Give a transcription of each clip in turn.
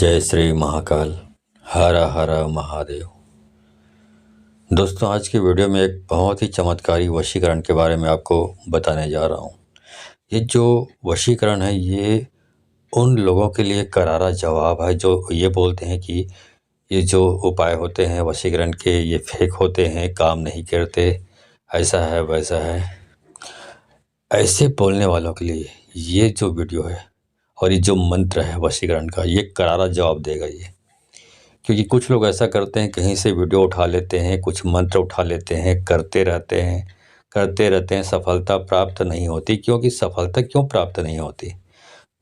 जय श्री महाकाल। हर हर महादेव। दोस्तों, आज की वीडियो में एक बहुत ही चमत्कारी वशीकरण के बारे में आपको बताने जा रहा हूँ। ये जो वशीकरण है ये उन लोगों के लिए करारा जवाब है जो ये बोलते हैं कि ये जो उपाय होते हैं वशीकरण के ये फेक होते हैं, काम नहीं करते, ऐसा है वैसा है। ऐसे बोलने वालों के लिए ये जो वीडियो है और ये जो मंत्र है वशीकरण का, ये करारा जवाब देगा ये। क्योंकि कुछ लोग ऐसा करते हैं, कहीं से वीडियो उठा लेते हैं, कुछ मंत्र उठा लेते हैं, करते रहते हैं, सफलता प्राप्त नहीं होती। क्योंकि सफलता क्यों प्राप्त नहीं होती?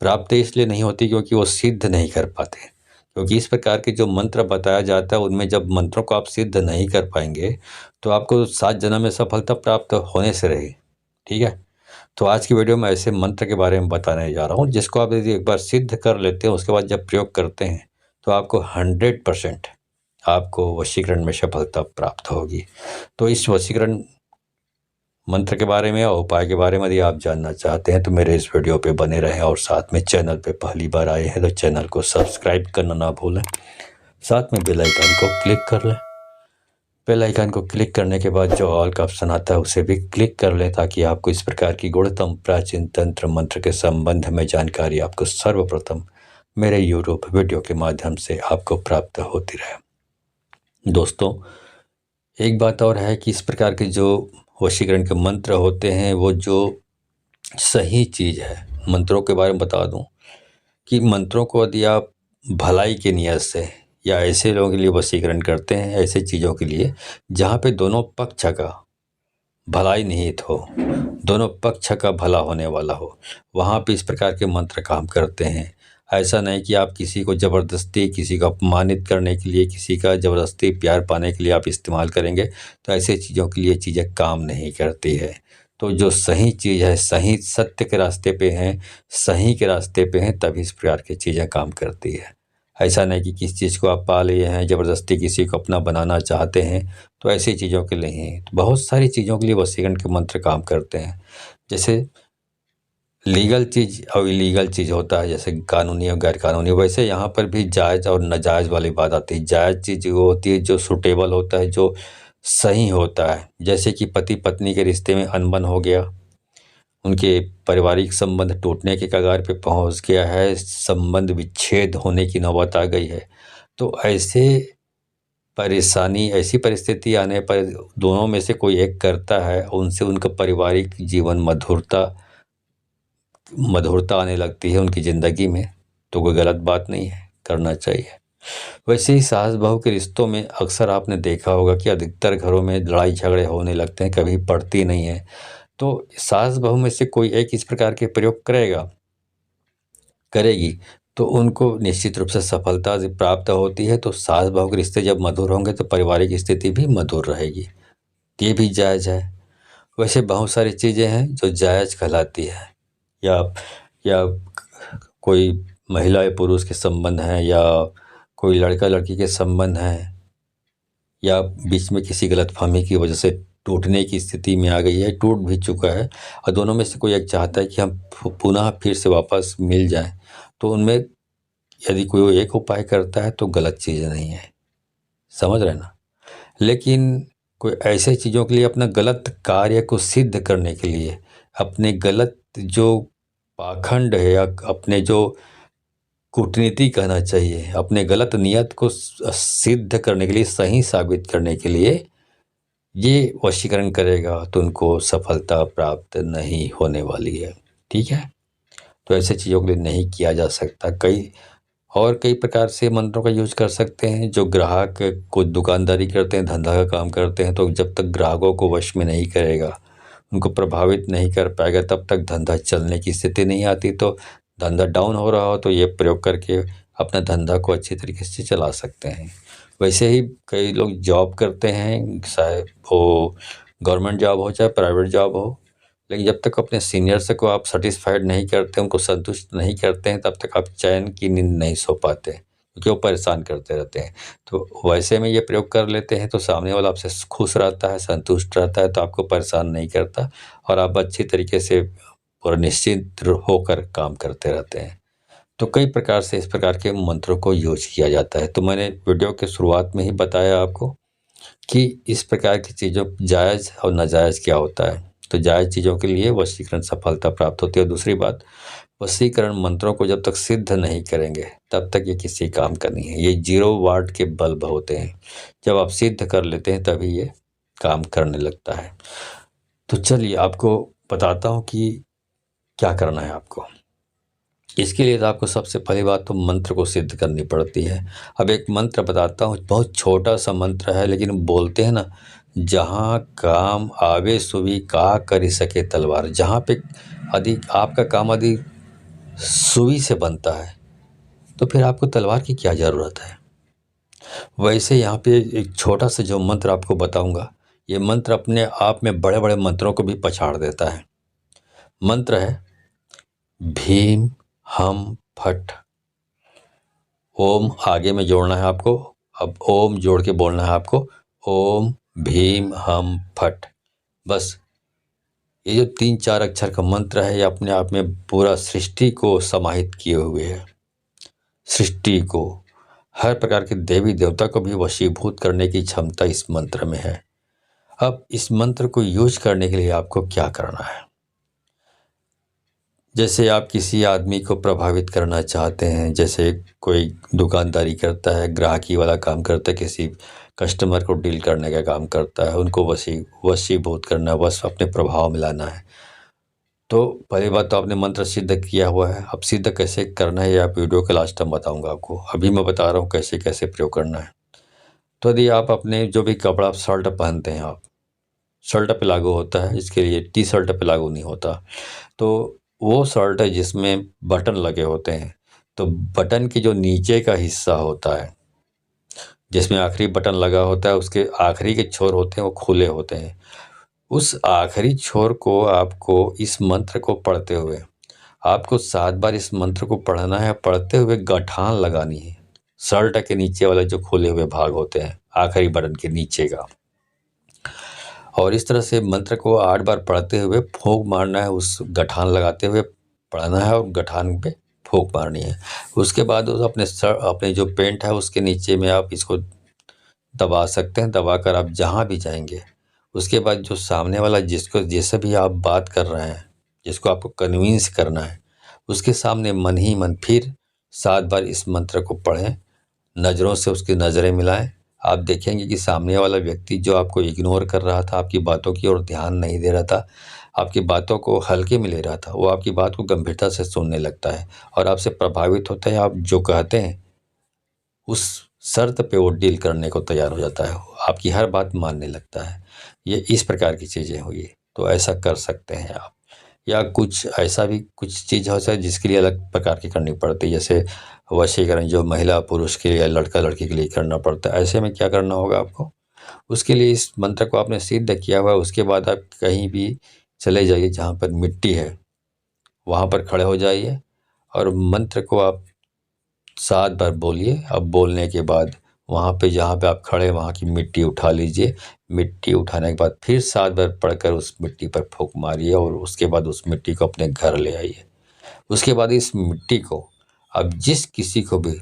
प्राप्त इसलिए नहीं होती क्योंकि वो सिद्ध नहीं कर पाते। क्योंकि इस प्रकार के जो मंत्र बताया जाता है उनमें जब मंत्रों को आप सिद्ध नहीं कर पाएंगे तो आपको 7 जन्म में सफलता प्राप्त होने से रही। ठीक है, तो आज की वीडियो में ऐसे मंत्र के बारे में बताने जा रहा हूँ जिसको आप यदि एक बार सिद्ध कर लेते हैं, उसके बाद जब प्रयोग करते हैं तो आपको 100% आपको वशीकरण में सफलता प्राप्त होगी। तो इस वशीकरण मंत्र के बारे में और उपाय के बारे में यदि आप जानना चाहते हैं तो मेरे इस वीडियो पे बने रहें, और साथ में चैनल पे पहली बार आए हैं तो चैनल को सब्सक्राइब करना ना भूलें, साथ में बेल आइकन को क्लिक कर लें। बेल आइकन को क्लिक करने के बाद जो ऑल का ऑप्शन आता है उसे भी क्लिक कर लें, ताकि आपको इस प्रकार की गुणतम प्राचीन तंत्र मंत्र के संबंध में जानकारी आपको सर्वप्रथम मेरे यूट्यूब वीडियो के माध्यम से आपको प्राप्त होती रहे। दोस्तों, एक बात और है कि इस प्रकार के जो वशीकरण के मंत्र होते हैं वो जो सही चीज़ है, मंत्रों के बारे में बता दूं कि मंत्रों को यदि आप भलाई के नियत से या ऐसे लोगों के लिए वशीकरण करते हैं, ऐसे चीज़ों के लिए जहाँ पे दोनों पक्ष का भलाई निहित हो, दोनों पक्ष का भला होने वाला हो, वहाँ पे इस प्रकार के मंत्र काम करते हैं। ऐसा नहीं कि आप किसी को ज़बरदस्ती, किसी को अपमानित करने के लिए, किसी का ज़बरदस्ती प्यार पाने के लिए आप इस्तेमाल करेंगे तो ऐसे चीज़ों के लिए चीज़ें काम नहीं करती है। तो जो सही चीज़ है, सही सत्य के रास्ते पे हैं, सही के रास्ते पे हैं, तभी इस प्रकार की चीज़ें काम करती है। ऐसा नहीं कि किसी चीज़ को आप पा लिए हैं, ज़बरदस्ती किसी को अपना बनाना चाहते हैं, तो ऐसी चीज़ों के लिए हैं। तो बहुत सारी चीज़ों के लिए वशीकरण के मंत्र काम करते हैं। जैसे लीगल चीज़ और इलीगल चीज़ होता है, जैसे कानूनी और गैर कानूनी, वैसे यहाँ पर भी जायज़ और नाजायज़ वाली बात आती है। जायज़ चीज़ वो होती है जो सूटेबल होता है, जो सही होता है। जैसे कि पति पत्नी के रिश्ते में अनबन हो गया, उनके पारिवारिक संबंध टूटने के कगार पे पहुंच गया है, संबंध विच्छेद होने की नौबत आ गई है, तो ऐसे परेशानी, ऐसी परिस्थिति आने पर दोनों में से कोई एक करता है, उनसे उनका पारिवारिक जीवन मधुरता आने लगती है उनकी ज़िंदगी में, तो कोई गलत बात नहीं है, करना चाहिए। वैसे ही सास बहू के रिश्तों में अक्सर आपने देखा होगा कि अधिकतर घरों में लड़ाई झगड़े होने लगते हैं, कभी पड़ती नहीं है। तो सास बहू में से कोई एक इस प्रकार के प्रयोग करेगी तो उनको निश्चित रूप से सफलता प्राप्त होती है। तो सास बहू के रिश्ते जब मधुर होंगे तो पारिवारिक स्थिति भी मधुर रहेगी, ये भी जायज़ है। वैसे बहुत सारी चीज़ें हैं जो जायज़ कहलाती है, या कोई महिला या पुरुष के संबंध हैं, या कोई लड़का लड़की के संबंध हैं, या बीच में किसी गलतफहमी की वजह से टूटने की स्थिति में आ गई है, टूट भी चुका है, और दोनों में से कोई एक चाहता है कि हम पुनः फिर से वापस मिल जाएं, तो उनमें यदि कोई एक उपाय करता है तो गलत चीज़ नहीं है, समझ रहे ना। लेकिन कोई ऐसे चीज़ों के लिए, अपना गलत कार्य को सिद्ध करने के लिए, अपने गलत जो पाखंड है या अपने जो कूटनीति कहना चाहिए, अपने गलत नियत को सिद्ध करने के लिए, सही साबित करने के लिए ये वशीकरण करेगा तो उनको सफलता प्राप्त नहीं होने वाली है। ठीक है, तो ऐसे चीज़ों के लिए नहीं किया जा सकता। कई प्रकार से मंत्रों का यूज कर सकते हैं। जो ग्राहक को दुकानदारी करते हैं, धंधा का काम करते हैं, तो जब तक ग्राहकों को वश में नहीं करेगा, उनको प्रभावित नहीं कर पाएगा, तब तक धंधा चलने की स्थिति नहीं आती। तो धंधा डाउन हो रहा हो तो ये प्रयोग करके अपना धंधा को अच्छी तरीके से चला सकते हैं। वैसे ही कई लोग जॉब करते हैं, चाहे वो गवर्नमेंट जॉब हो चाहे प्राइवेट जॉब हो, लेकिन जब तक अपने सीनियर्स को आप सेटिस्फाइड नहीं करते, उनको संतुष्ट नहीं करते हैं, तब तक आप चैन की नींद नहीं सो पाते, क्योंकि वो परेशान करते रहते हैं। तो वैसे में ये प्रयोग कर लेते हैं तो सामने वाला आपसे खुश रहता है, संतुष्ट रहता है, तो आपको परेशान नहीं करता, और आप अच्छी तरीके से और निश्चिंत होकर काम करते रहते हैं। तो कई प्रकार से इस प्रकार के मंत्रों को यूज किया जाता है। तो मैंने वीडियो के शुरुआत में ही बताया आपको कि इस प्रकार की चीज़ों जायज़ और नाजायज़ क्या होता है। तो जायज़ चीज़ों के लिए वशीकरण सफलता प्राप्त होती है। और दूसरी बात, वशीकरण मंत्रों को जब तक सिद्ध नहीं करेंगे तब तक ये किसी काम का नहीं है। ये 0 वाट के बल्ब होते हैं, जब आप सिद्ध कर लेते हैं तभी ये काम करने लगता है। तो चलिए आपको बताता हूँ कि क्या करना है आपको। इसके लिए तो आपको सबसे पहली बात तो मंत्र को सिद्ध करनी पड़ती है। अब एक मंत्र बताता हूँ, बहुत छोटा सा मंत्र है, लेकिन बोलते हैं ना, जहाँ काम आवे सुवी का करी सके तलवार। जहाँ पे अधिक आपका काम अधिक सुई से बनता है तो फिर आपको तलवार की क्या ज़रूरत है। वैसे यहाँ पे एक छोटा सा जो मंत्र आपको बताऊंगा, ये मंत्र अपने आप में बड़े बड़े मंत्रों को भी पछाड़ देता है। मंत्र है भीम हम फट। ओम आगे में जोड़ना है आपको। अब ओम जोड़ के बोलना है आपको, ओम भीम हम फट। बस ये जो 3-4 अक्षर का मंत्र है, ये अपने आप में पूरा सृष्टि को समाहित किए हुए है। सृष्टि को, हर प्रकार के देवी देवता को भी वशीभूत करने की क्षमता इस मंत्र में है। अब इस मंत्र को यूज करने के लिए आपको क्या करना है। जैसे आप किसी आदमी को प्रभावित करना चाहते हैं, जैसे कोई दुकानदारी करता है, ग्राहकी वाला काम करता है, किसी कस्टमर को डील करने का काम करता है, उनको वशीभूत करना, बस अपने प्रभाव में लाना है। तो पहली बात तो आपने मंत्र सिद्ध किया हुआ है। अब सिद्ध कैसे करना है ये आप वीडियो के लास्ट में बताऊंगा आपको। अभी मैं बता रहा हूँ कैसे कैसे प्रयोग करना है। तो यदि आप अपने जो भी कपड़ा शर्ट पहनते हैं, आप शर्ट पे लागू होता है, इसके लिए टी शर्ट पे लागू नहीं होता। तो वो शर्ट है जिसमें बटन लगे होते हैं, तो बटन के जो नीचे का हिस्सा होता है, जिसमें आखिरी बटन लगा होता है, उसके आखिरी के छोर होते हैं वो खुले होते हैं। उस आखिरी छोर को आपको इस मंत्र को पढ़ते हुए आपको 7 बार इस मंत्र को पढ़ना है। पढ़ते हुए गठान लगानी है शर्ट के नीचे वाले जो खुले हुए भाग होते हैं, आखिरी बटन के नीचे का। और इस तरह से मंत्र को 8 बार पढ़ते हुए फूंक मारना है, उस गठान लगाते हुए पढ़ना है और गठान पे फूंक मारनी है। उसके बाद उस अपने जो पेंट है उसके नीचे में आप इसको दबा सकते हैं। दबाकर आप जहाँ भी जाएंगे, उसके बाद जो सामने वाला जिसको जैसे भी आप बात कर रहे हैं, जिसको आपको कन्विंस करना है, उसके सामने मन ही मन फिर 7 बार इस मंत्र को पढ़ें। नज़रों से उसकी नज़रें मिलाएं। आप देखेंगे कि सामने वाला व्यक्ति जो आपको इग्नोर कर रहा था, आपकी बातों की ओर ध्यान नहीं दे रहा था, आपकी बातों को हल्के में ले रहा था, वो आपकी बात को गंभीरता से सुनने लगता है और आपसे प्रभावित होता है। आप जो कहते हैं उस शर्त पे वो डील करने को तैयार हो जाता है, आपकी हर बात मानने लगता है। ये इस प्रकार की चीज़ें हुई। तो ऐसा कर सकते हैं आप। या कुछ ऐसा भी कुछ चीज़ हो सकती है जिसके लिए अलग प्रकार की करनी पड़ती है, जैसे वशीकरण जो महिला पुरुष के लिए, लड़का लड़की के लिए करना पड़ता है। ऐसे में क्या करना होगा आपको, उसके लिए इस मंत्र को आपने सिद्ध किया हुआ है, उसके बाद आप कहीं भी चले जाइए जहाँ पर मिट्टी है, वहाँ पर खड़े हो जाइए और मंत्र को आप 7 बार बोलिए। अब बोलने के बाद वहाँ पे जहाँ पे आप खड़े वहाँ की मिट्टी उठा लीजिए। मिट्टी उठाने के बाद फिर 7 बार पढ़कर उस मिट्टी पर फूंक मारिए और उसके बाद उस मिट्टी को अपने घर ले आइए। उसके बाद इस मिट्टी को आप जिस किसी को भी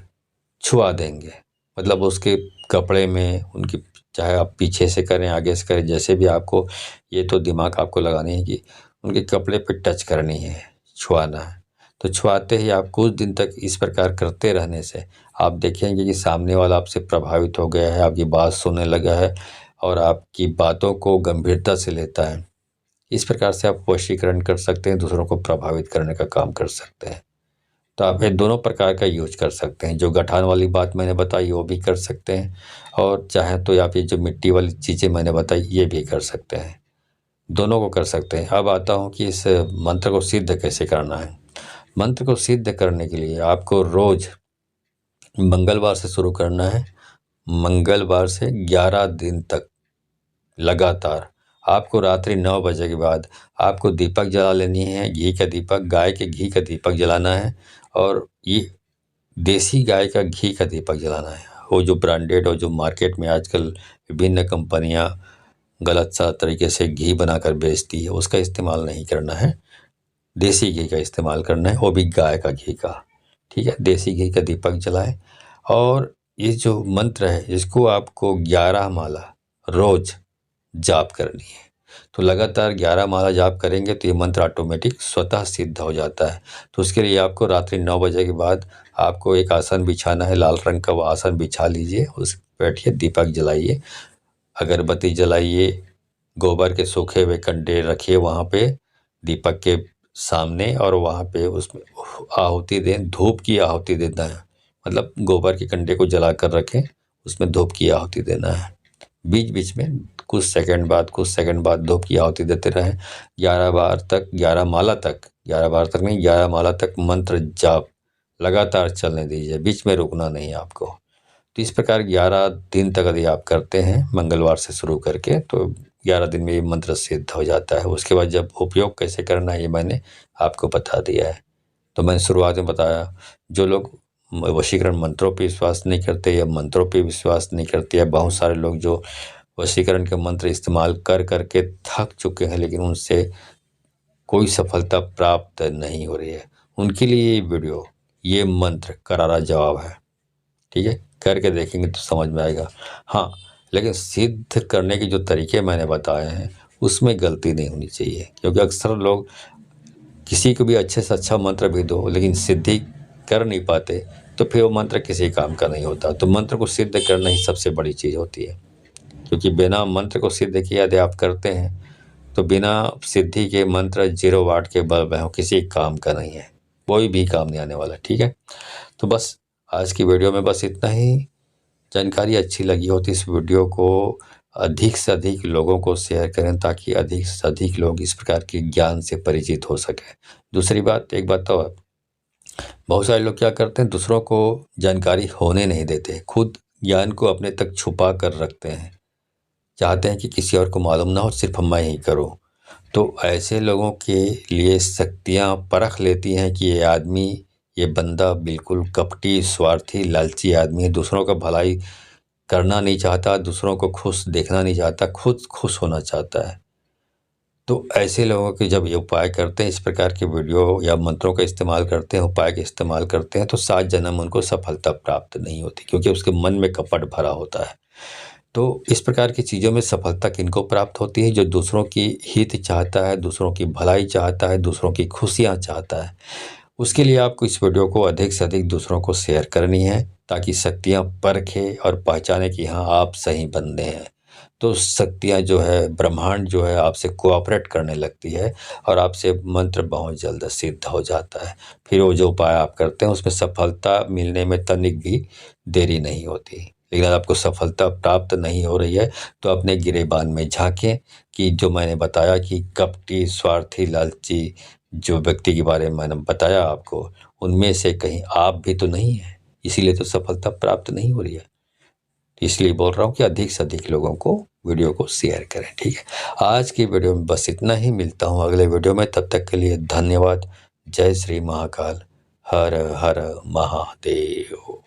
छुआ देंगे, मतलब उसके कपड़े में, उनकी, चाहे आप पीछे से करें आगे से करें, जैसे भी आपको, ये तो दिमाग आपको लगानी है कि उनके कपड़े पे टच करनी है, छुआना है। तो छुआते ही आप कुछ दिन तक इस प्रकार करते रहने से आप देखेंगे कि सामने वाला आपसे प्रभावित हो गया है, आपकी बात सुनने लगा है और आपकी बातों को गंभीरता से लेता है। इस प्रकार से आप वशीकरण कर सकते हैं, दूसरों को प्रभावित करने का काम कर सकते हैं। तो आप ये दोनों प्रकार का यूज कर सकते हैं। जो गठान वाली बात मैंने बताई वो भी कर सकते हैं, और चाहे तो आप ये जो मिट्टी वाली चीज़ें मैंने बताई ये भी कर सकते हैं। दोनों को कर सकते हैं। अब आता हूँ कि इस मंत्र को सिद्ध कैसे करना है। मंत्र को सिद्ध करने के लिए आपको रोज मंगलवार से शुरू करना है। मंगलवार से 11 दिन तक लगातार आपको रात्रि 9 बजे के बाद आपको दीपक जला लेनी है, घी का दीपक, गाय के घी का दीपक जलाना है। और ये देसी गाय का घी का दीपक जलाना है। वो जो ब्रांडेड और जो मार्केट में आजकल विभिन्न कंपनियां गलत सा तरीके से घी बनाकर बेचती है, उसका इस्तेमाल नहीं करना है। देसी घी का इस्तेमाल करना है, वो भी गाय का घी का। ठीक है। देसी घी का दीपक जलाएं और ये जो मंत्र है इसको आपको 11 माला रोज जाप करनी है। तो लगातार 11 माला जाप करेंगे तो ये मंत्र ऑटोमेटिक स्वतः सिद्ध हो जाता है। तो उसके लिए आपको रात्रि 9 बजे के बाद आपको एक आसन बिछाना है, लाल रंग का वो आसन बिछा लीजिए, उस पर बैठिए, दीपक जलाइए, अगरबत्ती जलाइए, गोबर के सूखे हुए कंडे रखिए वहाँ पे दीपक के सामने और वहाँ पे उसमें आहुति दें, धूप की आहुति देना है। मतलब गोबर के कंडे को जला कर रखें, उसमें धूप की आहुति देना है। बीच बीच में कुछ सेकंड बाद धूप की आहुति देते रहें। 11 बार तक, 11 माला तक, 11 बार तक नहीं, 11 माला तक मंत्र जाप लगातार चलने दीजिए, बीच में रुकना नहीं आपको। तो इस प्रकार 11 दिन तक यदि आप करते हैं मंगलवार से शुरू करके तो 11 दिन में ये मंत्र सिद्ध हो जाता है। उसके बाद जब उपयोग कैसे करना है ये मैंने आपको बता दिया है। तो मैंने शुरुआत में बताया, जो लोग वशीकरण मंत्रों पे विश्वास नहीं करते या मंत्रों पे विश्वास नहीं करते, या बहुत सारे लोग जो वशीकरण के मंत्र इस्तेमाल कर करके थक चुके हैं लेकिन उनसे कोई सफलता प्राप्त नहीं हो रही है, उनके लिए ये वीडियो, ये मंत्र करारा जवाब है। ठीक है, करके देखेंगे तो समझ में आएगा। हाँ, लेकिन सिद्ध करने के जो तरीके मैंने बताए हैं उसमें गलती नहीं होनी चाहिए, क्योंकि अक्सर लोग किसी को भी अच्छे से अच्छा मंत्र भी दो लेकिन सिद्धि कर नहीं पाते तो फिर वो मंत्र किसी काम का नहीं होता। तो मंत्र को सिद्ध करना ही सबसे बड़ी चीज़ होती है, क्योंकि बिना मंत्र को सिद्ध किए यदि आप करते हैं तो बिना सिद्धि के मंत्र 0 वाट के बल्ब हैं, किसी काम का नहीं है, कोई भी काम नहीं आने वाला। ठीक है, तो बस आज की वीडियो में बस इतना ही। जानकारी अच्छी लगी हो तो इस वीडियो को अधिक से अधिक लोगों को शेयर करें ताकि अधिक से अधिक लोग इस प्रकार के ज्ञान से परिचित हो सकें। दूसरी बात, एक बात तो बहुत सारे लोग क्या करते हैं, दूसरों को जानकारी होने नहीं देते, खुद ज्ञान को अपने तक छुपा कर रखते हैं, चाहते हैं कि किसी और को मालूम ना हो, सिर्फ मैं ही करूं। तो ऐसे लोगों के लिए शक्तियां परख लेती हैं कि ये आदमी, ये बंदा बिल्कुल कपटी, स्वार्थी, लालची आदमी है, दूसरों का भलाई करना नहीं चाहता, दूसरों को खुश देखना नहीं चाहता, खुद खुश होना चाहता है। तो ऐसे लोगों के जब ये उपाय करते हैं, इस प्रकार के वीडियो या मंत्रों का इस्तेमाल करते हैं, उपाय का इस्तेमाल करते हैं, तो 7 जन्म उनको सफलता प्राप्त नहीं होती, क्योंकि उसके मन में कपट भरा होता है। तो इस प्रकार की चीज़ों में सफलता किनको प्राप्त होती है? जो दूसरों की हित चाहता है, दूसरों की भलाई चाहता है, दूसरों की खुशियाँ चाहता है। उसके लिए आपको इस वीडियो को अधिक से अधिक दूसरों को शेयर करनी है ताकि शक्तियाँ परखें और पहचाने कि हाँ, आप सही बंदे हैं। तो शक्तियाँ जो है, ब्रह्मांड जो है आपसे कोऑपरेट करने लगती है और आपसे मंत्र बहुत जल्द सिद्ध हो जाता है। फिर वो जो उपाय आप करते हैं उसमें सफलता मिलने में तनिक भी देरी नहीं होती। लेकिन अगर आपको सफलता प्राप्त नहीं हो रही है तो अपने गिरेबान में झांकें कि जो मैंने बताया कि कपटी, स्वार्थी, लालची जो व्यक्ति के बारे में मैंने बताया आपको, उनमें से कहीं आप भी तो नहीं हैं, इसीलिए तो सफलता प्राप्त नहीं हो रही है। इसलिए बोल रहा हूँ कि अधिक से अधिक लोगों को वीडियो को शेयर करें। ठीक है, आज की वीडियो में बस इतना ही। मिलता हूँ अगले वीडियो में, तब तक के लिए धन्यवाद। जय श्री महाकाल। हर हर महादेव।